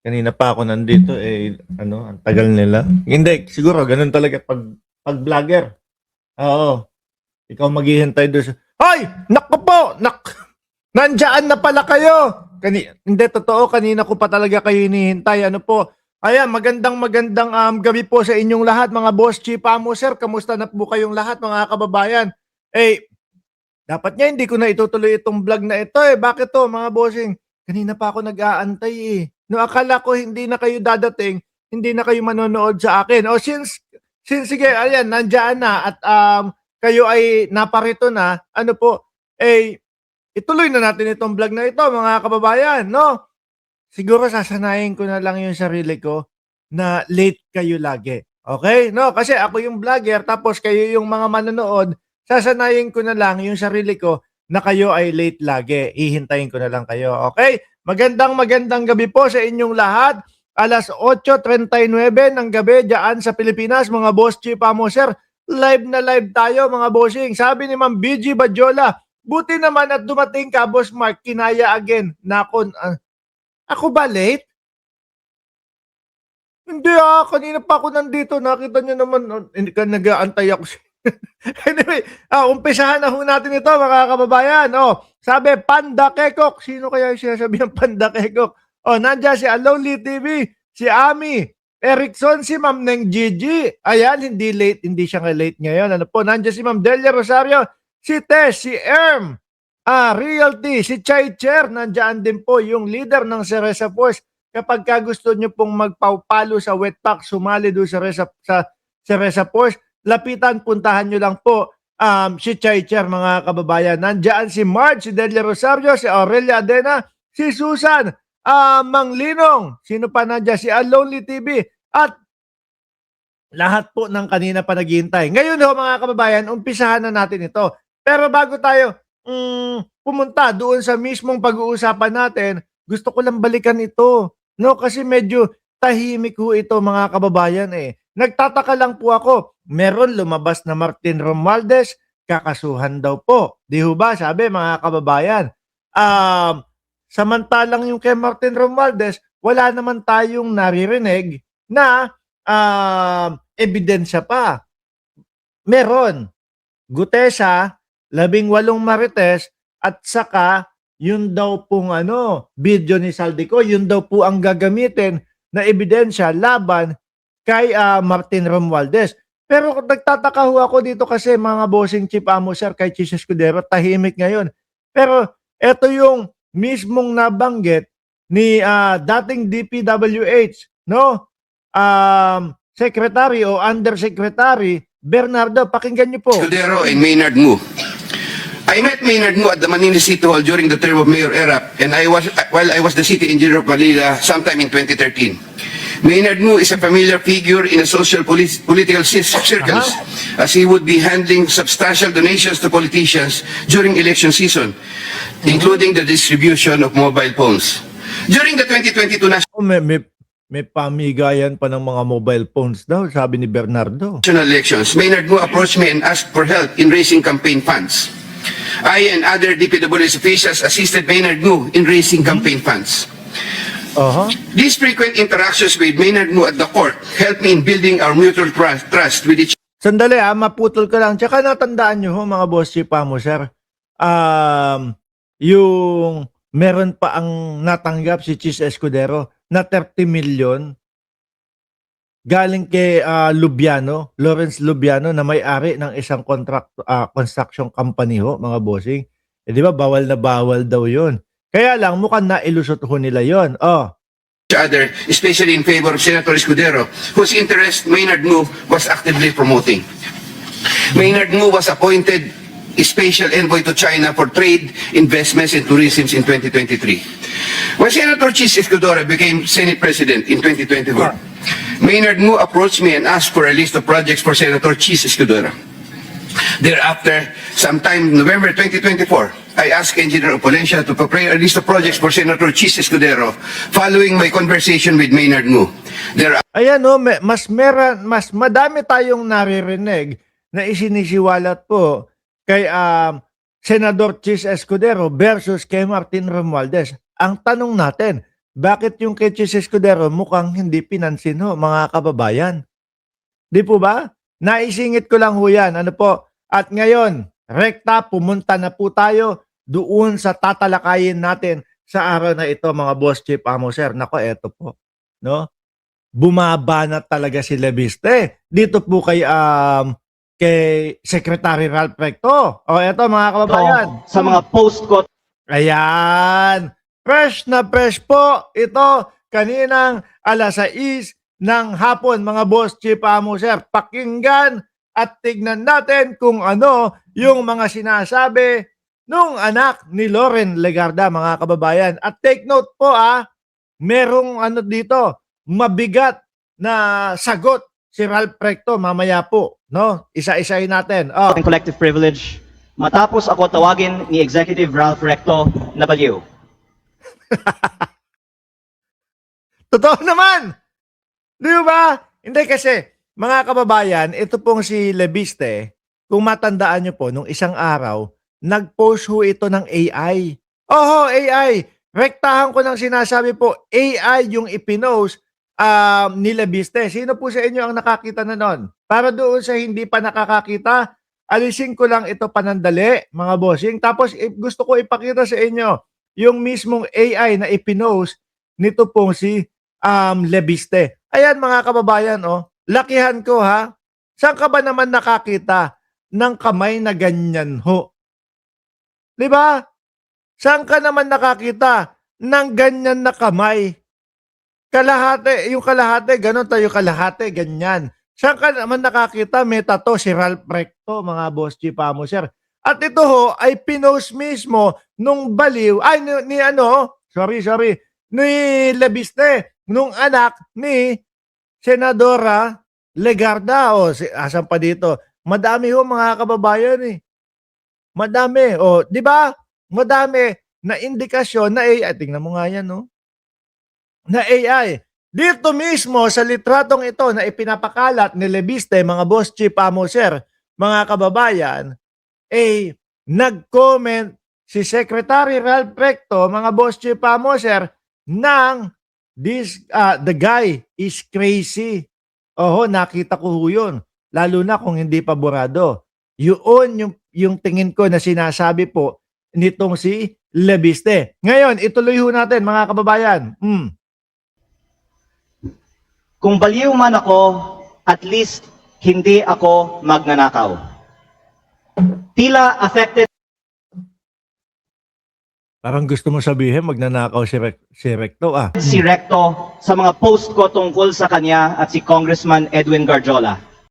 Kanina pa ako nandito ano, ang tagal nila. Hindi, siguro ganun talaga pag vlogger. Oo, ikaw maghihintay doon sa, Hoy! Naku po! Nandiyan na pala kayo! Hindi, totoo, kanina ko pa talaga kayo hinihintay. Ano po? Ayan, magandang gabi po sa inyong lahat, mga boss, chief, amo, sir. Kamusta na po kayong lahat, mga kababayan? Eh, dapat nga hindi ko na itutuloy itong vlog na ito eh. Bakit to, mga bossing? Kanina pa ako nag-aantay eh. No, akala ko hindi na kayo dadating, hindi na kayo manonood sa akin. O since sige, ayan, nandiyan na at kayo ay naparito na, ano po, ituloy na natin itong vlog na ito, mga kababayan, no? Siguro sasanayin ko na lang yung sarili ko na late kayo lagi. Okay? No, kasi ako yung vlogger tapos kayo yung mga manonood, sasanayin ko na lang yung sarili ko na kayo ay late lagi. Hihintayin ko na lang kayo. Okay? Magandang gabi po sa inyong lahat. Alas 8:39 ng gabi diyan sa Pilipinas, mga boss, chief, amo, sir. Live na live tayo, mga bossing. Sabi ni Ma'am BG Badjola, buti naman at dumating ka, Boss Mark, kinaya again. Nakon, ako ba late? Hindi kanina pa ako nandito. Nakita niyo naman, hindi ka nag-aantay ako. Anyway, umpisahan na ho natin ito, mga kababayan. Sabi, Panda Kekok. Sino kaya yung sinasabi ng Panda Kekok? Nandiyan si Aloli TV, si Ami, Erickson, si Ma'am Neng Gigi. Ayan, hindi late, hindi siya late ngayon. Ano po, nandiyan si Ma'am Delia Rosario, si Tess, si Erm, Realty, si Chai Cher. Nandiyan din po yung leader ng Ceresa Force. Kapag ka gusto nyo pong magpapalo sa wetpack, sumali doon sa Ceresa Force, lapitan, puntahan nyo lang po si Chai Cher, mga kababayan. Nandiyan si Marge, si Delia Rosario, si Aurelia Adena, si Susan, Mang Linong, sino pa nandiyan? Si Lonely TV, at lahat po ng kanina pa naghihintay. Ngayon ho, mga kababayan, umpisahan na natin ito. Pero bago tayo pumunta doon sa mismong pag-uusapan natin, gusto ko lang balikan ito. No, kasi medyo tahimik ho ito, mga kababayan eh. Nagtataka lang po ako, meron lumabas na Martin Romualdez, kakasuhan daw po. Di ho ba, sabi, mga kababayan? Samantalang yung kay Martin Romualdez, wala naman tayong naririnig na ebidensya pa. Meron. Gutesa, 18 Marites, at saka yun daw pong video ni Saldico, yun daw po ang gagamitin na ebidensya laban kay Martin Romualdez. Pero nagtataka ho ako dito kasi, mga bossing, chief, amo, sir, kay Chis Escudero, tahimik ngayon. Pero eto yung mismong nabanggit ni dating DPWH, no? Secretary o Undersecretary Bernardo, pakinggan niyo po. Escudero and Maynard Ngu. I met Maynard Ngu at the Manila City Hall during the term of Mayor Erap, and while I was the city engineer of Manila sometime in 2013. Maynard Ngu is a familiar figure in a social political circles, as he would be handling substantial donations to politicians during election season, including the distribution of mobile phones. During the 2022 May pamigayan pa ng mga mobile phones daw, sabi ni Bernardo. national elections, Maynard Ngu approached me and asked for help in raising campaign funds. I and other DPWH officials assisted Maynard Ngu in raising campaign funds. These frequent interactions with Maynard Ngu at the court helped me in building our mutual trust with each Sandali maputol ka lang. Tsaka natandaan nyo ho, mga boss, chief, amo, sir. Yung meron pa ang natanggap si Chis Escudero na 30 million galing kay Lubiano, Lawrence Lubiano, na may-ari ng isang construction company ho, mga bossing. Di ba, bawal na bawal daw yun. Kaya lang, mukhang nailusot ho nila yun. other, especially in favor of Senator Escudero, whose interest Maynard Ngu was actively promoting. Maynard Ngu was appointed Special Envoy to China for Trade, Investments, and Tourism in 2023. When Senator Chis Escudero became Senate President in 2024, Maynard Ngu approached me and asked for a list of projects for Senator Chis Escudero. Thereafter, sometime November 2024, I asked Engineer Opolencia to prepare a list of projects for Senator Chis Escudero following my conversation with Maynard Ngu. Ayan mas madami tayong naririnig na isinisiwalat po kay Senador Chis Escudero versus kay Martin Romualdez. Ang tanong natin, bakit yung kay Chis Escudero mukhang hindi pinansin ho, mga kababayan? Di po ba? Naisingit ko lang ho yan. Ano po? At ngayon, rekta, pumunta na po tayo doon sa tatalakayin natin sa araw na ito, mga boss chief amo sir. Nako, eto po. No? Bumaba na talaga si Leviste. Dito po kay Secretary Ralph Recto. O eto mga kababayan. Sa mga post ko. Ayan. Fresh na fresh po ito kaninang alas 6 ng hapon, mga boss chief amo sir. Pakinggan at tignan natin kung ano yung mga sinasabi nung anak ni Loren Legarda, mga kababayan. At take note po merong ano dito, mabigat na sagot si Ralph Recto mamaya po, no? Isa-isahin natin. Oh. Ang collective privilege matapos ako tawagin ni Executive Ralph Recto na baliw. Totoo naman! Di ba? Hindi kasi, mga kababayan, ito pong si Leviste, kung matandaan nyo po, nung isang araw, nag-post ho ito ng AI. Oho, AI! Rektahan ko ng sinasabi po, AI yung ipinost ni Leviste. Sino po sa inyo ang nakakita na nun? Para doon sa hindi pa nakakakita, alisin ko lang ito panandali, mga bossing. Tapos gusto ko ipakita sa inyo yung mismong AI na ipinost nito pong si Leviste. Ayan mga kababayan, lakihan ko ha. Saan ka ba naman nakakita ng kamay na ganyan ho? 'Di ba? Saan ka naman nakakita ng ganyan na kamay? Kalahati, yung kalahati, ganun tayo kalahati, ganyan. Saan ka naman nakakita? May tato si Ralph Recto, mga boss chief amo sir. At ito ho ay pinost mismo nung baliw, ay ni Leviste, nung anak ni Senadora Legarda. Asan pa dito? Madami ho mga kababayan eh. Madami. Di ba? Madami na indikasyon na AI. Tingnan mo nga yan, no? Na AI. Dito mismo sa litratong ito na ipinapakalat ni Leviste, mga boss chief amo sir, mga kababayan, nag-comment si Secretary Ralph Recto, mga boss chief amo sir, ng the guy is crazy. Nakita ko yun. Lalo na kung hindi paborado. Yun yung tingin ko na sinasabi po nitong si Leviste. Ngayon, ituloy ho natin mga kababayan. Kung baliw man ako, at least hindi ako magnanakaw. Tila affected Parang gusto mo sabihin magnanakaw si Recto si Recto sa mga post ko tungkol sa kanya at si Congressman Edwin Garjola.